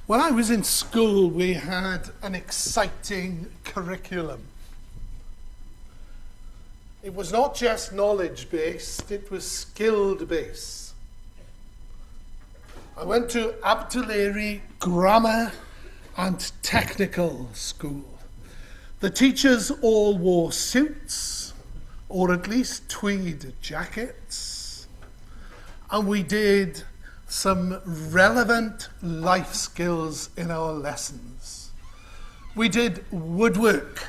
When I was in school, we had an exciting curriculum. It was not just knowledge-based, it was skilled-based. I went to Abtulleri Grammar and Technical School. The teachers all wore suits, or at least tweed jackets, and we did some relevant life skills in our lessons. We did woodwork,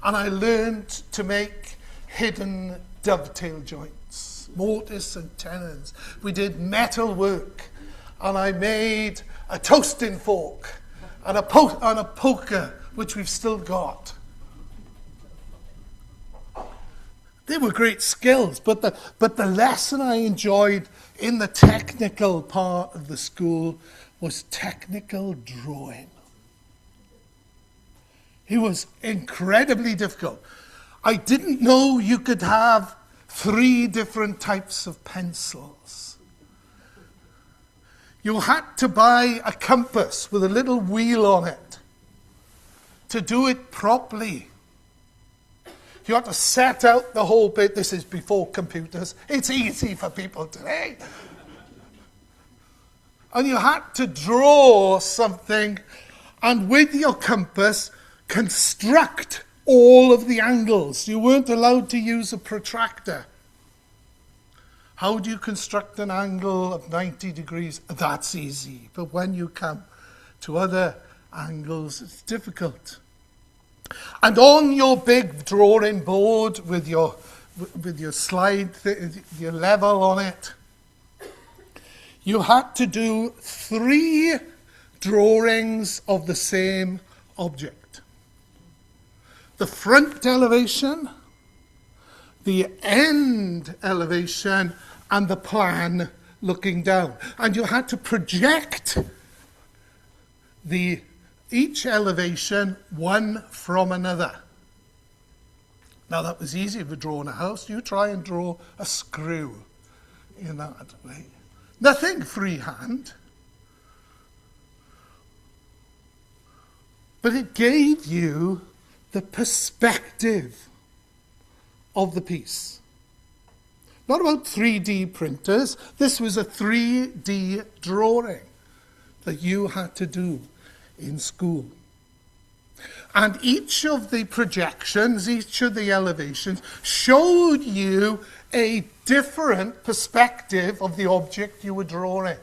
and I learned to make hidden dovetail joints, mortise and tenons. We did metal work, and I made a toasting fork and a poker, which we've still got. They were great skills, but the lesson I enjoyed in the technical part of the school was technical drawing. It was incredibly difficult. I didn't know you could have 3 different types of pencils. You had to buy a compass with a little wheel on it to do it properly. You had to set out the whole bit. This is before computers. It's easy for people today. And you had to draw something, and with your compass, construct all of the angles. You weren't allowed to use a protractor. How do you construct an angle of 90 degrees? That's easy. But when you come to other angles, it's difficult. And on your big drawing board with your slide, your level on it, you had to do 3 drawings of the same object. The front elevation, the end elevation, and the plan looking down. And you had to project each elevation one from another. Now that was easy for drawing a house. You try and draw a screw in that way. Nothing freehand. But it gave you the perspective of the piece. Not about 3D printers. This was a 3D drawing that you had to do in school. And each of the projections, each of the elevations, showed you a different perspective of the object you were drawing.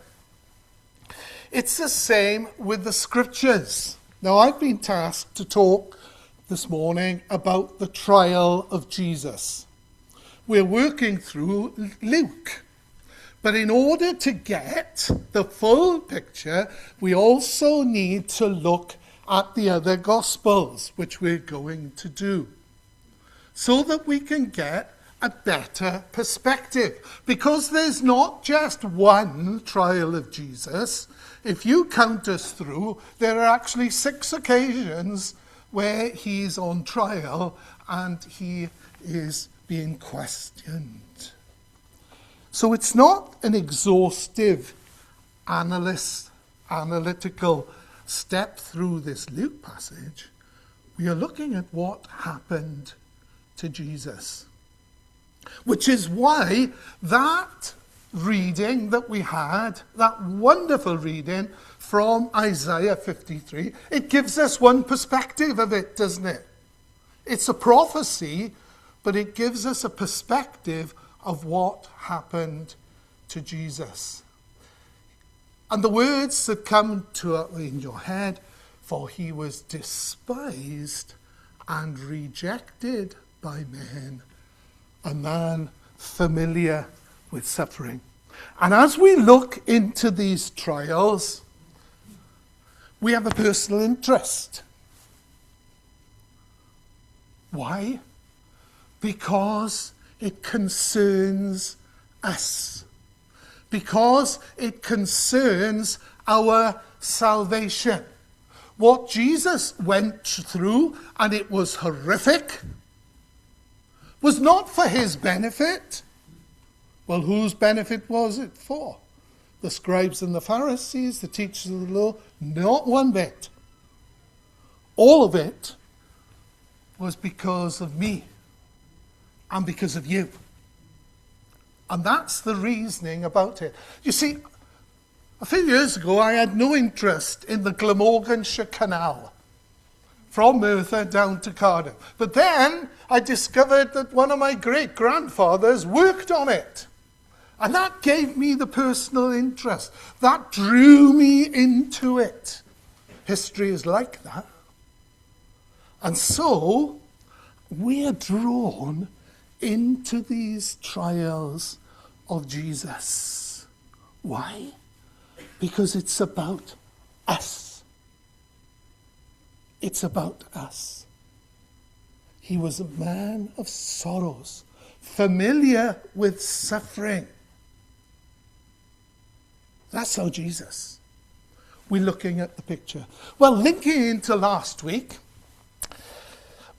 It's the same with the scriptures. Now, I've been tasked to talk this morning about the trial of Jesus. We're working through Luke. But in order to get the full picture, we also need to look at the other Gospels, which we're going to do, so that we can get a better perspective. Because there's not just one trial of Jesus. If you count us through, there are actually 6 occasions where he's on trial and he is being questioned. So it's not an exhaustive analytical step through this Luke passage. We are looking at what happened to Jesus. Which is why that reading that we had, that wonderful reading from Isaiah 53, it gives us one perspective of it, doesn't it? It's a prophecy, but it gives us a perspective of what happened to Jesus. And the words that come in your head, for he was despised and rejected by men, a man familiar with suffering. And as we look into these trials, we have a personal interest. Why? Because it concerns us. Because it concerns our salvation. What Jesus went through, and it was horrific, was not for his benefit. Well, whose benefit was it for? the scribes and the Pharisees, the teachers of the law? Not one bit. All of it was because of me and because of you. And that's the reasoning about it. You see, a few years ago, I had no interest in the Glamorganshire Canal from Merthyr down to Cardiff. But then I discovered that one of my great-grandfathers worked on it. And that gave me the personal interest. That drew me into it. History is like that. And so, we're drawn into these trials of Jesus. Why? Because it's about us. It's about us. He was a man of sorrows, familiar with suffering. That's how Jesus. We're looking at the picture. Well, linking into last week,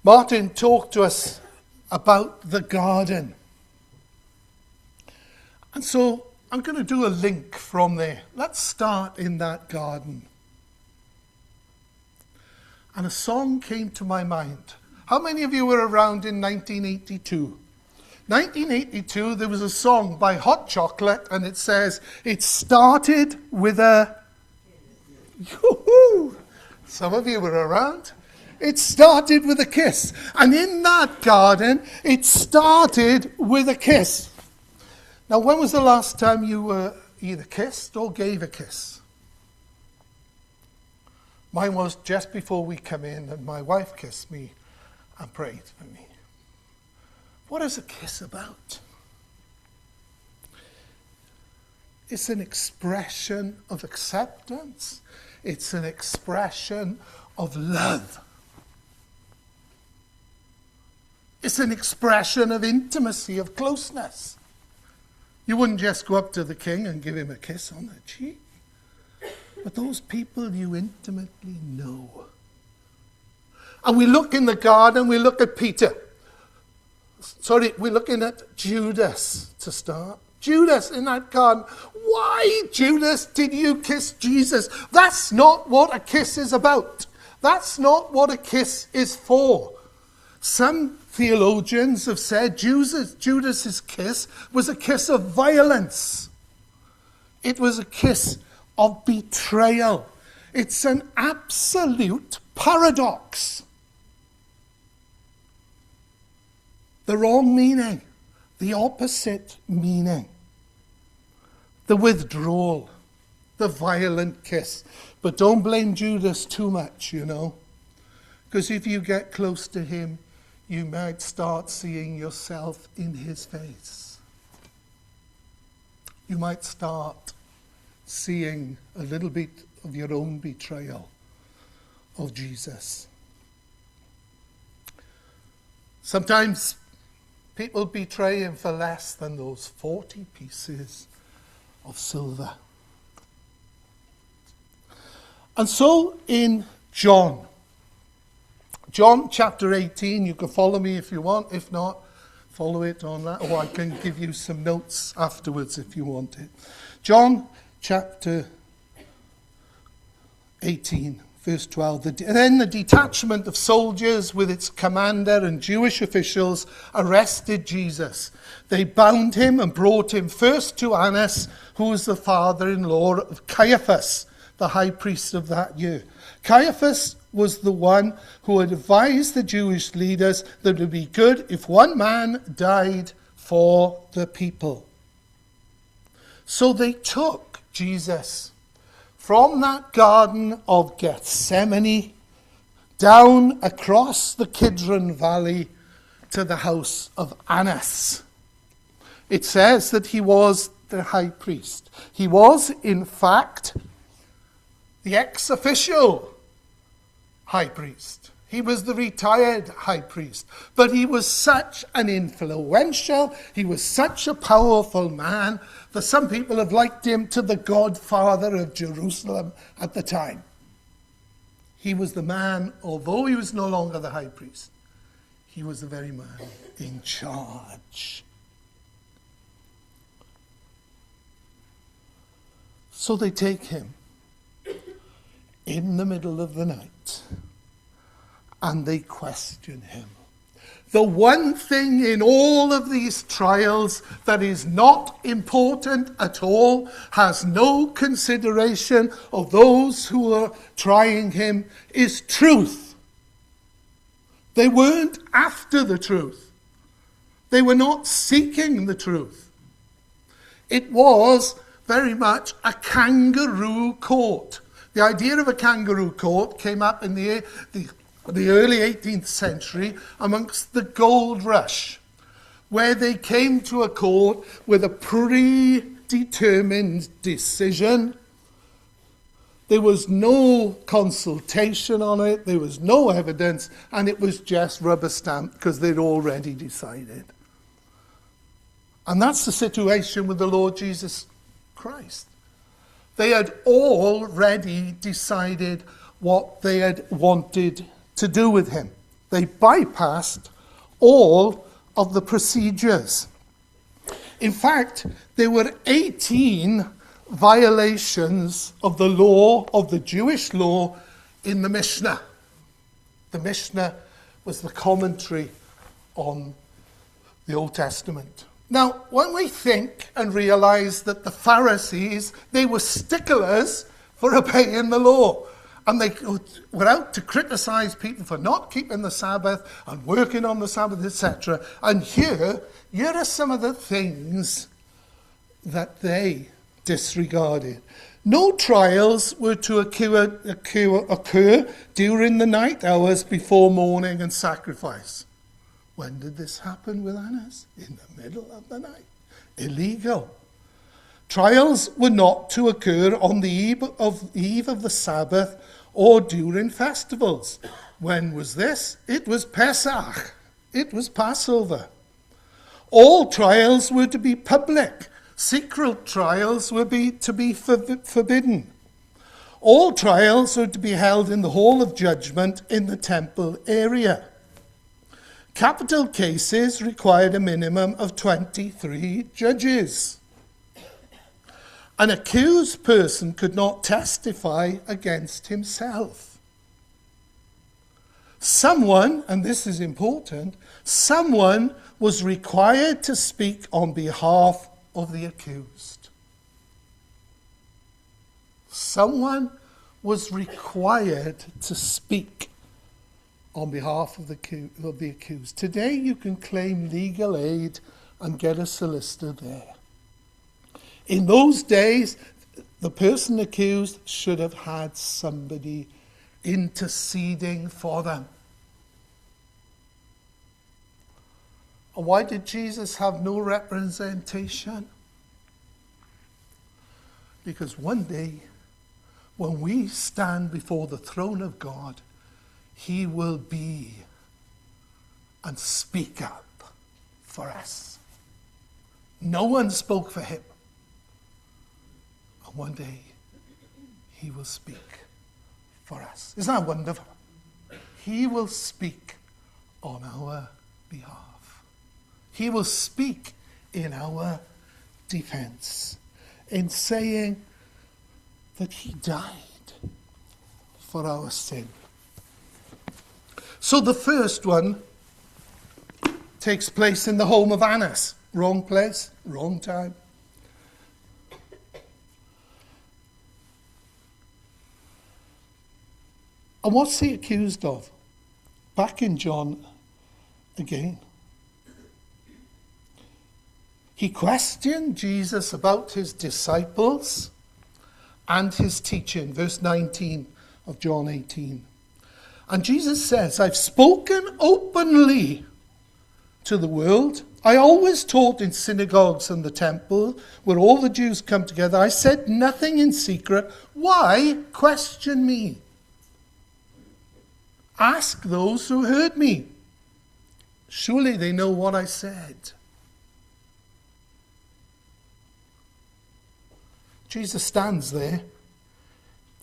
Martin talked to us about the garden. And so I'm going to do a link from there. Let's start in that garden. And a song came to my mind. How many of you were around in 1982? 1982, there was a song by Hot Chocolate, and it says, it started with a... Yoo-hoo! Some of you were around. It started with a kiss. And in that garden, it started with a kiss. Now, when was the last time you were either kissed or gave a kiss? Mine was just before we come in, and my wife kissed me and prayed for me. What is a kiss about? It's an expression of acceptance. It's an expression of love. It's an expression of intimacy, of closeness. You wouldn't just go up to the king and give him a kiss on the cheek. But those people you intimately know. And we look in the garden, we look at Peter. Sorry, we're looking at Judas to start. Judas in that garden. Why, Judas, did you kiss Jesus? That's not what a kiss is about. That's not what a kiss is for. Some theologians have said Judas's kiss was a kiss of violence. It was a kiss of betrayal. It's an absolute paradox. The wrong meaning, the opposite meaning. The withdrawal, the violent kiss. But don't blame Judas too much, you know. Because if you get close to him, you might start seeing yourself in his face. You might start seeing a little bit of your own betrayal of Jesus. Sometimes people betray him for less than those 40 pieces of silver. And so in John chapter 18, you can follow me if you want. If not, follow it on that. Or I can give you some notes afterwards if you want it. John chapter 18, verse 12. Then the detachment of soldiers with its commander and Jewish officials arrested Jesus. They bound him and brought him first to Annas, who was the father-in-law of Caiaphas, the high priest of that year. Caiaphas was the one who had advised the Jewish leaders that it would be good if one man died for the people. So they took Jesus from that garden of Gethsemane down across the Kidron Valley to the house of Annas. It says that he was the high priest. He was, in fact, the ex officio high priest. He was the retired high priest. But he was such an influential, he was such a powerful man that some people have likened him to the godfather of Jerusalem at the time. He was the man, although he was no longer the high priest, he was the very man in charge. So they take him in the middle of the night and they question him. The one thing in all of these trials that is not important at all, has no consideration of those who are trying him, is truth. They weren't after the truth. They were not seeking the truth. It was very much a kangaroo court. The idea of a kangaroo court came up in the early 18th century amongst the gold rush, where they came to a court with a predetermined decision. There was no consultation on it, there was no evidence, and it was just rubber stamped because they'd already decided. And that's the situation with the Lord Jesus Christ. They had already decided what they had wanted to do with him. They bypassed all of the procedures. In fact, there were 18 violations of the law, of the Jewish law, in the Mishnah. The Mishnah was the commentary on the Old Testament. Now, when we think and realize that the Pharisees, they were sticklers for obeying the law, and they were out to criticize people for not keeping the Sabbath and working on the Sabbath, etc. And here are some of the things that they disregarded. No trials were to occur during the night hours before morning and sacrifice. When did this happen with Annas? In the middle of the night. Illegal. Trials were not to occur on the eve of the Sabbath or during festivals. When was this? It was Pesach. It was Passover. All trials were to be public. Secret trials were to be forbidden. All trials were to be held in the hall of judgment in the temple area. Capital cases required a minimum of 23 judges. An accused person could not testify against himself. Someone, and this is important, someone was required to speak on behalf of the accused. Someone was required to speak on behalf of the accused. Today you can claim legal aid and get a solicitor there. In those days, the person accused should have had somebody interceding for them. And why did Jesus have no representation? Because one day, when we stand before the throne of God, he will be and speak up for us. No one spoke for him. And one day, he will speak for us. Isn't that wonderful? He will speak on our behalf. He will speak in our defense, in saying that he died for our sin. So the first one takes place in the home of Annas. Wrong place, wrong time. And what's he accused of? Back in John again. He questioned Jesus about his disciples and his teaching. Verse 19 of John 18. And Jesus says, I've spoken openly to the world. I always taught in synagogues and the temple where all the Jews come together. I said nothing in secret. Why question me? Ask those who heard me. Surely they know what I said. Jesus stands there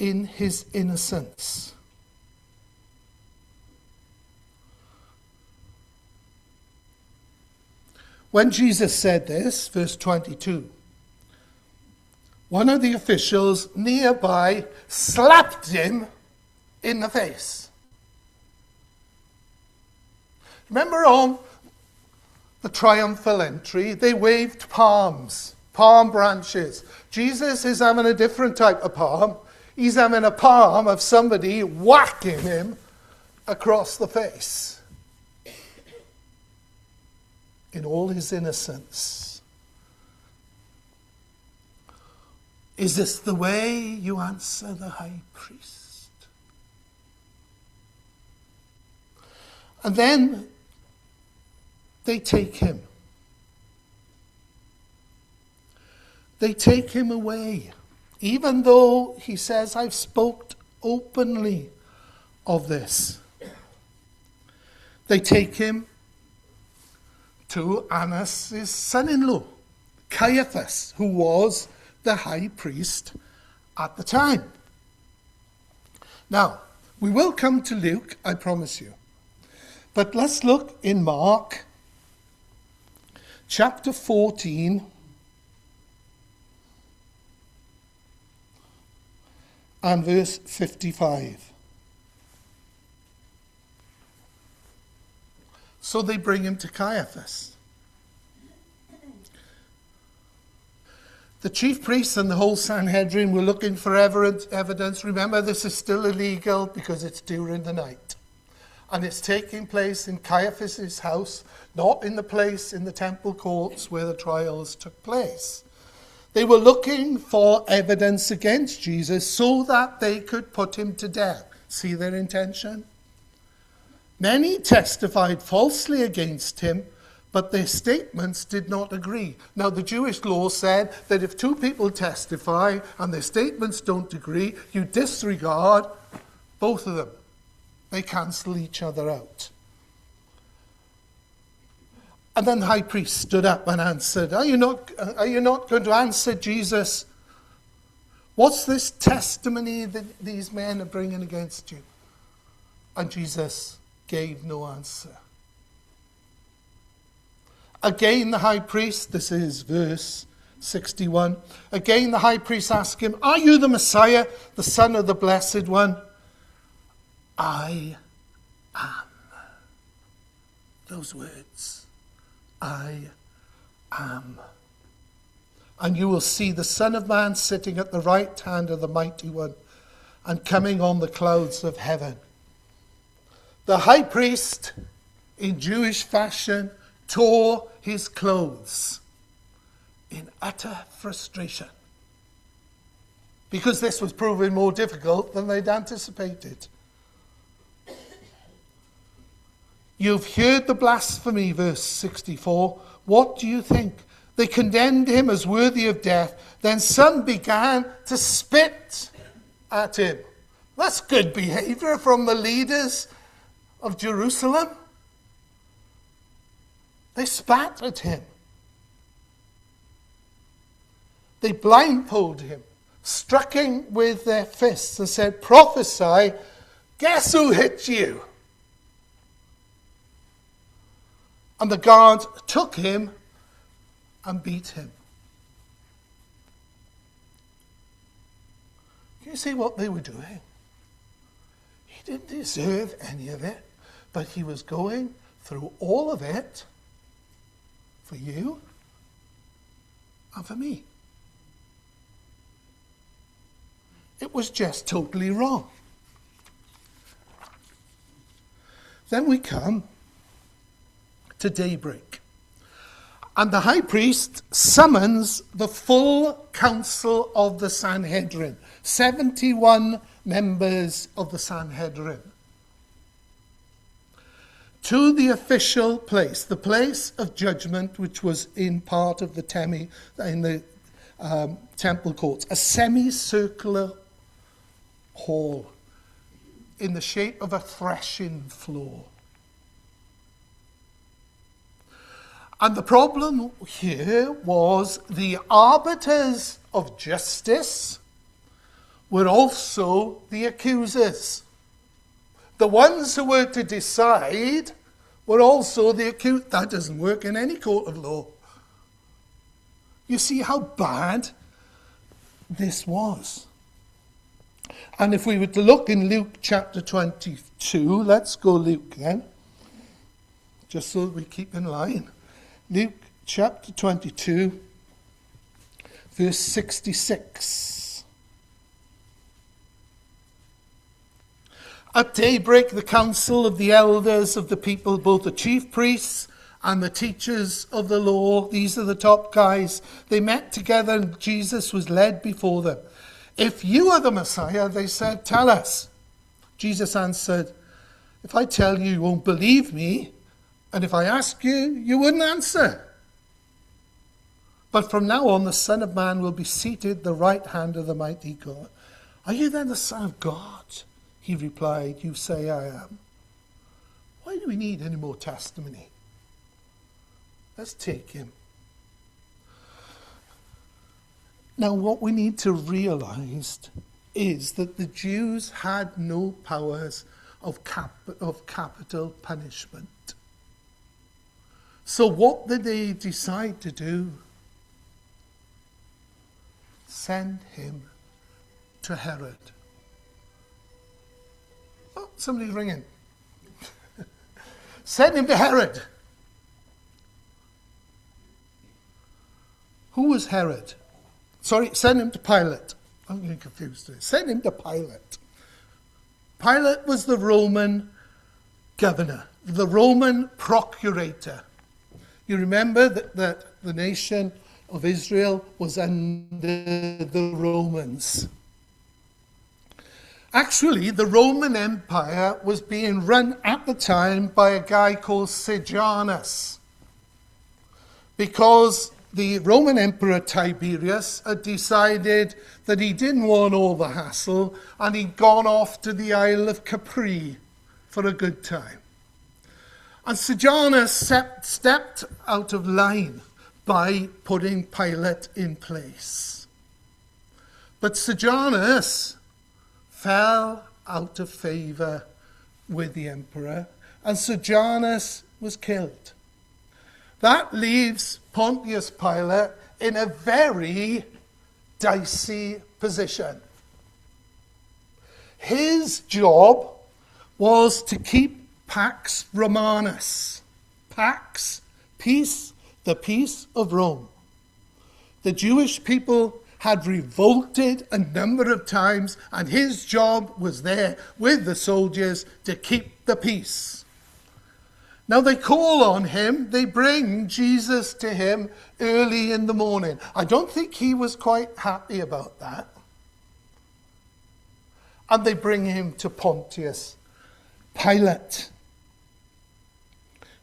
in his innocence. When Jesus said this, verse 22, one of the officials nearby slapped him in the face. Remember on the triumphal entry, they waved palm branches. Jesus is having a different type of palm. He's having a palm of somebody whacking him across the face in all his innocence. Is this the way you answer the high priest? And then they take him. They take him away, even though he says, I've spoke openly of this. They take him to Annas' son-in-law, Caiaphas, who was the high priest at the time. Now, we will come to Luke, I promise you. But let's look in Mark chapter 14 and verse 55. So they bring him to Caiaphas. The chief priests and the whole Sanhedrin were looking for evidence. Remember, this is still illegal because it's during the night. And it's taking place in Caiaphas' house, not in the place in the temple courts where the trials took place. They were looking for evidence against Jesus so that they could put him to death. See their intention? Many testified falsely against him, but their statements did not agree. Now, the Jewish law said that if two people testify and their statements don't agree, you disregard both of them. They cancel each other out. And then the high priest stood up and answered, Are you not going to answer Jesus? What's this testimony that these men are bringing against you? And Jesus gave no answer. Again the high priest, this is verse 61, again the high priest asked him, Are you the Messiah, the Son of the Blessed One? I am. Those words. I am. And you will see the Son of Man sitting at the right hand of the Mighty One and coming on the clouds of heaven. The high priest, in Jewish fashion, tore his clothes in utter frustration because this was proving more difficult than they'd anticipated. You've heard the blasphemy, verse 64. What do you think? They condemned him as worthy of death. Then some began to spit at him. That's good behavior from the leaders of Jerusalem. They spat at him. They blindfolded him, struck him with their fists and said, Prophesy, guess who hit you? And the guards took him and beat him. Can you see what they were doing? He didn't deserve any of it, but he was going through all of it for you and for me. It was just totally wrong. Then we come to daybreak. And the high priest summons the full council of the Sanhedrin, 71 members of the Sanhedrin, to the official place, the place of judgment, which was in part of the temple courts, a semicircular hall in the shape of a threshing floor. And the problem here was the arbiters of justice were also the accusers. The ones who were to decide were also the accused. That doesn't work in any court of law. You see how bad this was. And if we were to look in Luke chapter 22, let's go Luke then, just so that we keep in line. Luke chapter 22, verse 66. At daybreak, the council of the elders of the people, both the chief priests and the teachers of the law, these are the top guys, they met together and Jesus was led before them. If you are the Messiah, they said, tell us. Jesus answered, if I tell you, you won't believe me, and if I ask you, you wouldn't answer. But from now on, the Son of Man will be seated at the right hand of the mighty God. Are you then the Son of God? He replied, you say I am. Why do we need any more testimony? Let's take him. Now, what we need to realize is that the Jews had no powers of capital punishment. So what did they decide to do? Send him to Herod. Oh, somebody's ringing. Send him to Herod. Who was Herod? Sorry, send him to Pilate. I'm getting confused here. Send him to Pilate. Pilate was the Roman governor, the Roman procurator. You remember that the nation of Israel was under the Romans. Actually, the Roman Empire was being run at the time by a guy called Sejanus, because the Roman Emperor Tiberius had decided that he didn't want all the hassle, and he'd gone off to the Isle of Capri for a good time. And Sejanus stepped out of line by putting Pilate in place. But Sejanus fell out of favor with the emperor, and Sejanus was killed. That leaves Pontius Pilate in a very dicey position. His job was to keep Pax Romanus. Pax, peace, the peace of Rome. The Jewish people had revolted a number of times, and his job was there with the soldiers to keep the peace. Now they call on him, they bring Jesus to him early in the morning. I don't think he was quite happy about that. And they bring him to Pontius Pilate.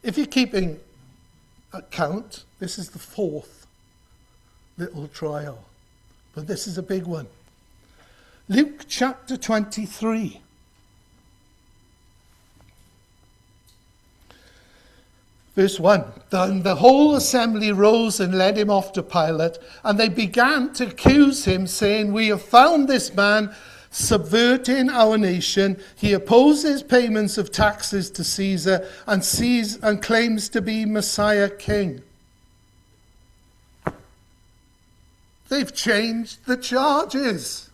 If you're keeping account, this is the fourth little trial. But this is a big one. Luke chapter 23. Verse 1, then the whole assembly rose and led him off to Pilate, and they began to accuse him, saying, we have found this man subverting our nation. He opposes payments of taxes to Caesar and claims to be Messiah King. They've changed the charges.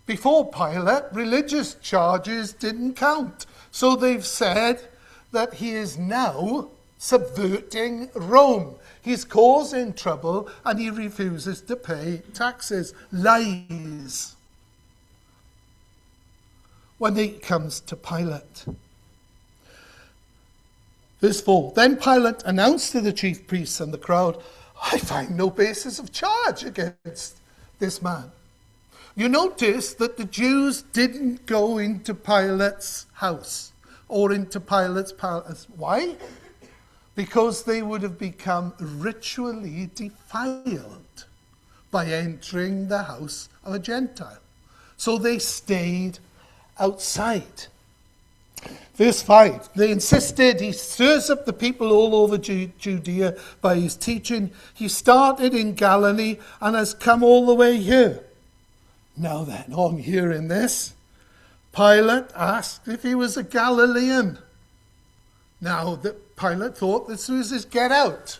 Before Pilate, religious charges didn't count. So they've said that he is now subverting Rome. He's causing trouble and he refuses to pay taxes. Lies. When it comes to Pilate. Verse 4, then Pilate announced to the chief priests and the crowd, I find no basis of charge against this man. You notice that the Jews didn't go into Pilate's house or into Pilate's palace. Why? Because they would have become ritually defiled by entering the house of a Gentile. So they stayed outside. Verse 5, they insisted, he stirs up the people all over Judea by his teaching. He started in Galilee and has come all the way here. Now then, on hearing this, Pilate asked if he was a Galilean. Now, Pilate thought this was his get out,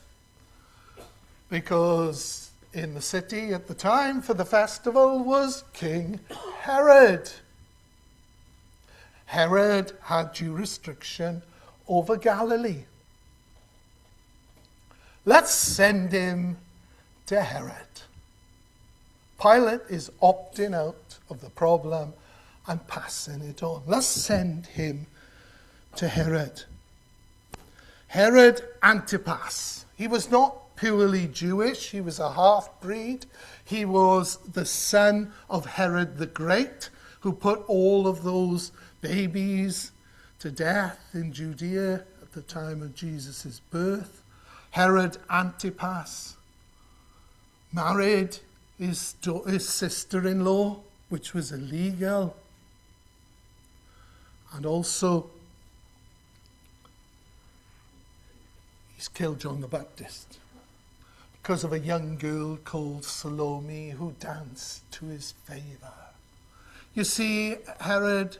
because in the city at the time for the festival was King Herod. Herod had jurisdiction over Galilee. Let's send him to Herod. Pilate is opting out of the problem and passing it on. Let's send him to Herod. Herod Antipas. He was not purely Jewish. He was a half-breed. He was the son of Herod the Great, who put all of those babies to death in Judea at the time of Jesus' birth. Herod Antipas married his sister-in-law, which was illegal. And also, he's killed John the Baptist because of a young girl called Salome who danced to his favor. You see, Herod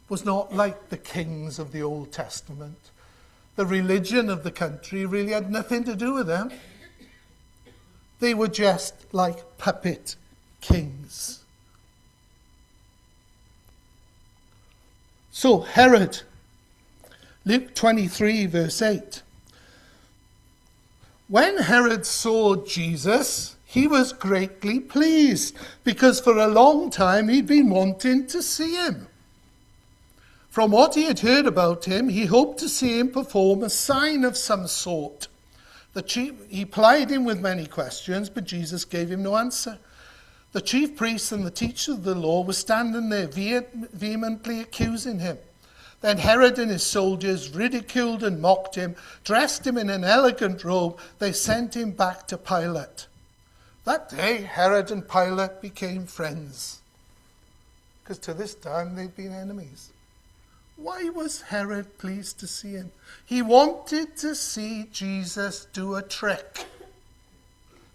was not like the kings of the Old Testament. The religion of the country really had nothing to do with them. They were just like puppet kings. So, Herod, Luke 23, verse 8. When Herod saw Jesus, he was greatly pleased, because for a long time he'd been wanting to see him. From what he had heard about him, he hoped to see him perform a sign of some sort. He plied him with many questions, but Jesus gave him no answer. The chief priests and the teachers of the law were standing there vehemently accusing him. Then Herod and his soldiers ridiculed and mocked him, dressed him in an elegant robe. They sent him back to Pilate. That day, Herod and Pilate became friends, because to this time they'd been enemies. Why was Herod pleased to see him? He wanted to see Jesus do a trick.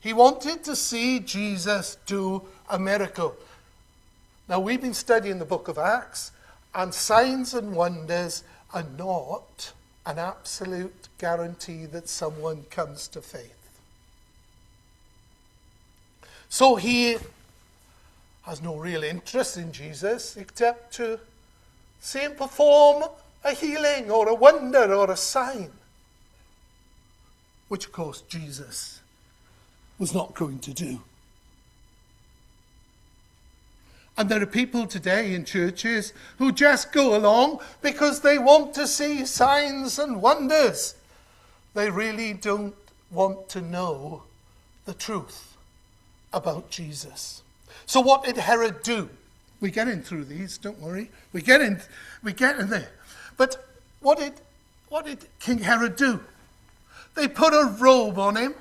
He wanted to see Jesus do a miracle. Now, we've been studying the book of Acts, and signs and wonders are not an absolute guarantee that someone comes to faith. So he has no real interest in Jesus except to see him perform a healing or a wonder or a sign, which, of course, Jesus was not going to do. And there are people today in churches who just go along because they want to see signs and wonders. They really don't want to know the truth about Jesus. So what did Herod do? We get in through these, don't worry. We get in there. But what did King Herod do? They put a robe on him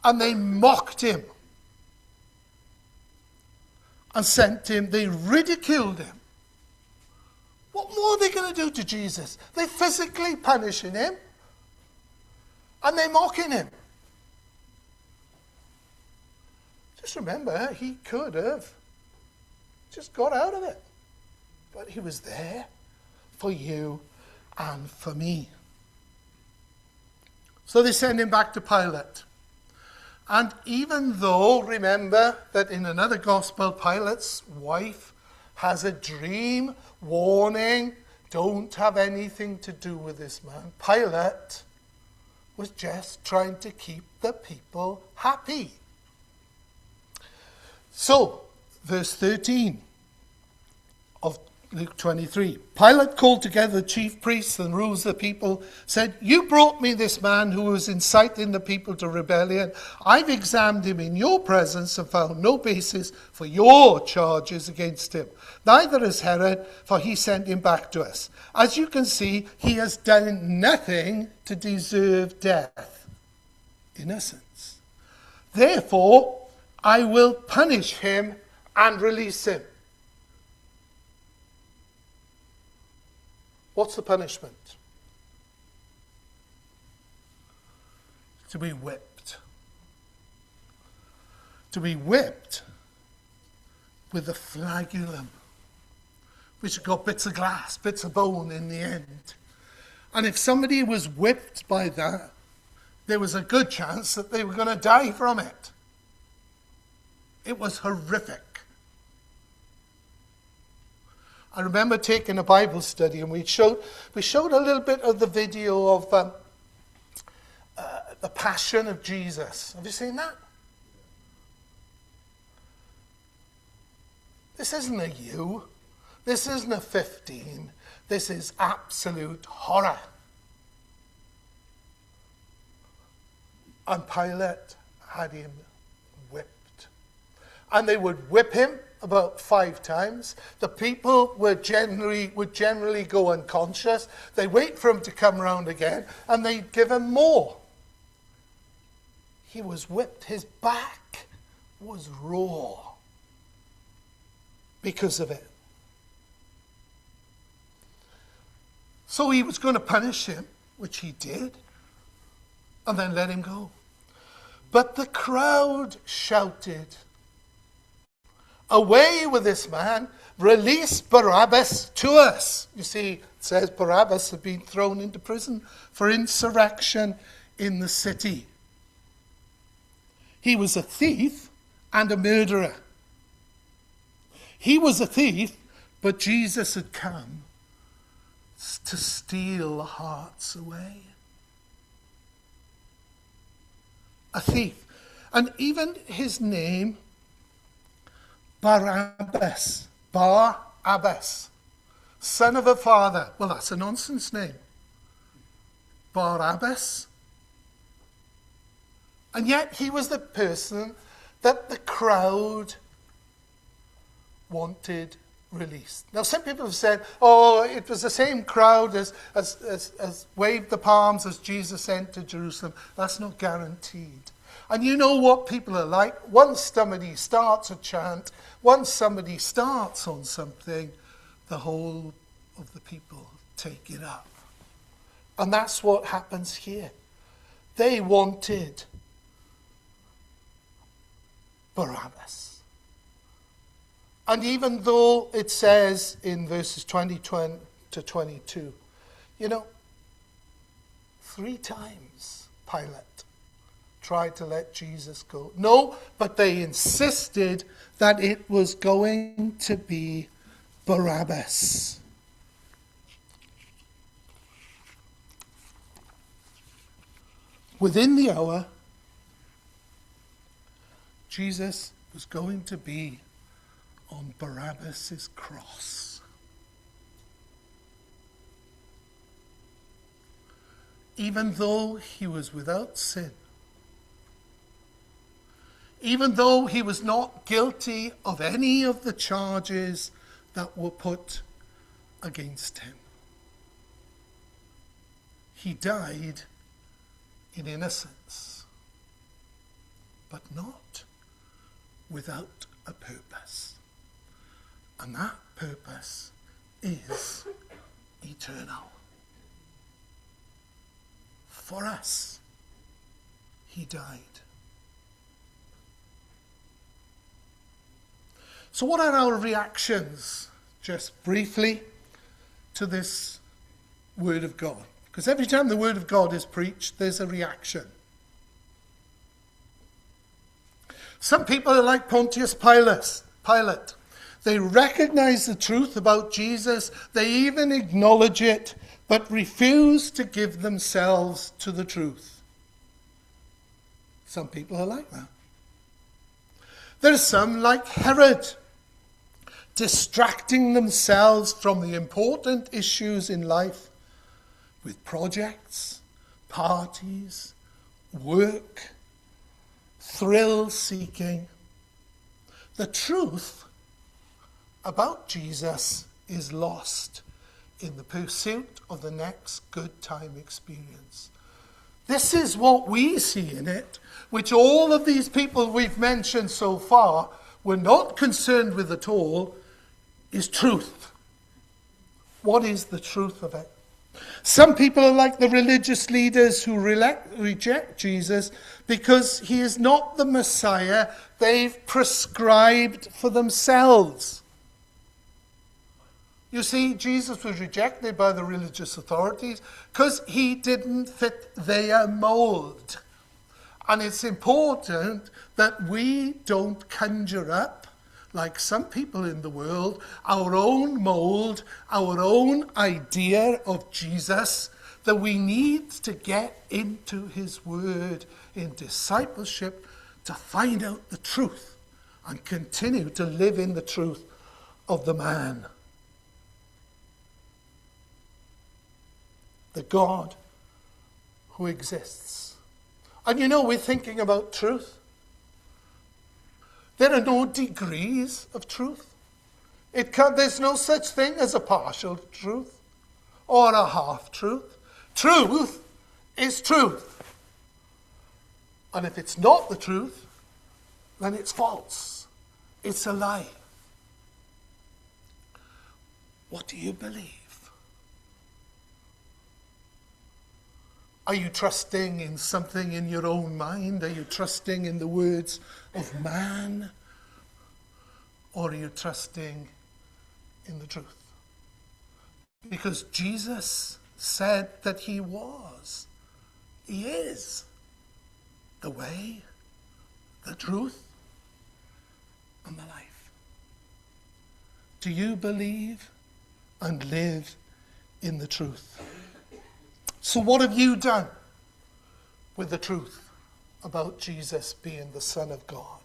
and they mocked him and sent him, they ridiculed him. What more are they going to do to Jesus? They're physically punishing him and they're mocking him. Just remember, he could have just got out of it. But he was there for you and for me. So they send him back to Pilate. And even though, remember that in another gospel, Pilate's wife has a dream warning, don't have anything to do with this man. Pilate was just trying to keep the people happy. So, verse 13 of Luke 23. Pilate called together the chief priests and rulers of the people, said, "You brought me this man who was inciting the people to rebellion. I've examined him in your presence and found no basis for your charges against him. Neither has Herod, for he sent him back to us. As you can see, he has done nothing to deserve death." Innocence. "Therefore, I will punish him and release him." What's the punishment? To be whipped. To be whipped with a flagellum, which got bits of glass, bits of bone in the end. And if somebody was whipped by that, there was a good chance that they were going to die from it. It was horrific. I remember taking a Bible study, and we showed a little bit of the video of the Passion of Jesus. Have you seen that? This isn't a U. This isn't a 15. This is absolute horror. And Pilate had him whipped. And they would whip him about 5 times. The people would generally go unconscious. They'd wait for him to come round again, and they'd give him more. He was whipped. His back was raw because of it. So he was going to punish him, which he did, and then let him go. But the crowd shouted, "Away with this man, release Barabbas to us." You see, it says Barabbas had been thrown into prison for insurrection in the city. He was a thief and a murderer. He was a thief, but Jesus had come to steal hearts away. A thief. And even his name, Barabbas, son of a father. Well, that's a nonsense name. Barabbas. And yet he was the person that the crowd wanted released. Now, some people have said, oh, it was the same crowd as waved the palms as Jesus entered Jerusalem. That's not guaranteed. And you know what people are like. Once somebody starts a chant, once somebody starts on something, the whole of the people take it up. And that's what happens here. They wanted Barabbas. And even though it says in verses 20 to 22, 3 times Pilate tried to let Jesus go. No, but they insisted that it was going to be Barabbas. Within the hour, Jesus was going to be on Barabbas' cross. Even though he was without sin, even though he was not guilty of any of the charges that were put against him, he died in innocence, but not without a purpose. And that purpose is eternal. For us, he died. So what are our reactions, just briefly, to this Word of God? Because every time the Word of God is preached, there's a reaction. Some people are like Pontius Pilate. They recognize the truth about Jesus. They even acknowledge it, but refuse to give themselves to the truth. Some people are like that. There's some like Herod, distracting themselves from the important issues in life with projects, parties, work, thrill-seeking. The truth about Jesus is lost in the pursuit of the next good time experience. This is what we see in it, which all of these people we've mentioned so far were not concerned with at all, is truth. What is the truth of it? Some people are like the religious leaders who reject Jesus because he is not the Messiah they've prescribed for themselves. You see, Jesus was rejected by the religious authorities because he didn't fit their mold. And it's important that we don't conjure up, like some people in the world, our own mold, our own idea of Jesus, that we need to get into his word in discipleship to find out the truth and continue to live in the truth of the man. The God who exists. And you know, we're thinking about truth. There are no degrees of truth. There's no such thing as a partial truth or a half-truth. Truth is truth. And if it's not the truth, then it's false. It's a lie. What do you believe? Are you trusting in something in your own mind? Are you trusting in the words of man? Or are you trusting in the truth? Because Jesus said that he is the way, the truth, and the life. Do you believe and live in the truth? So what have you done with the truth about Jesus being the Son of God?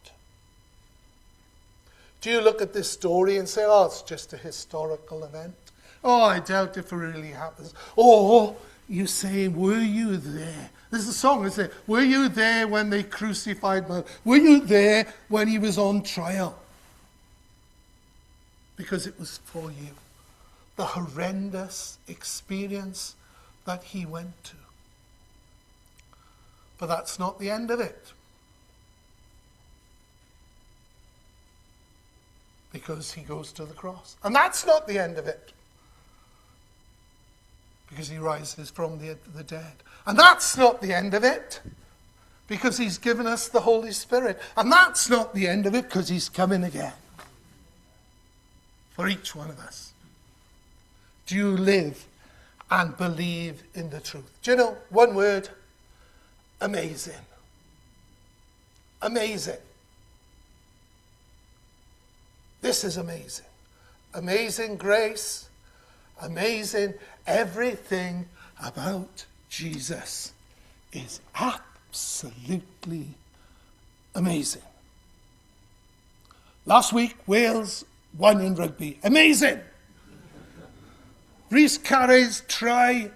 Do you look at this story and say, oh, it's just a historical event? Oh, I doubt if it really happens. Or you say, were you there? There's a song that says, were you there when they crucified him? Were you there when he was on trial? Because it was for you. The horrendous experience that he went to. But that's not the end of it. Because he goes to the cross. And that's not the end of it. Because he rises from the dead. And that's not the end of it. Because he's given us the Holy Spirit. And that's not the end of it, because he's coming again. For each one of us. Do you live and believe in the truth? Do you know, one word, amazing. Amazing. This is amazing. Amazing grace, amazing everything about Jesus is absolutely amazing. Last week, Wales won in rugby. Amazing. Rhys Carey's try,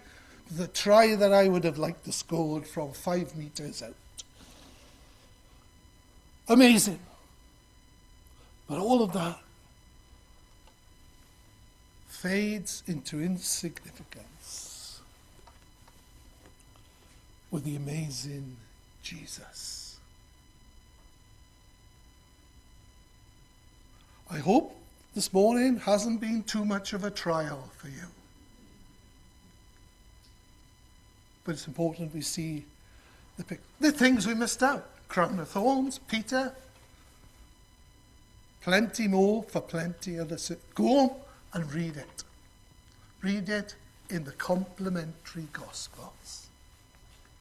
the try that I would have liked to score from 5 meters out. Amazing. But all of that fades into insignificance with the amazing Jesus. I hope this morning hasn't been too much of a trial for you. But it's important we see the things we missed out. Crown of Thorns, Peter, plenty more for plenty others. Go on and read it. Read it in the complementary Gospels.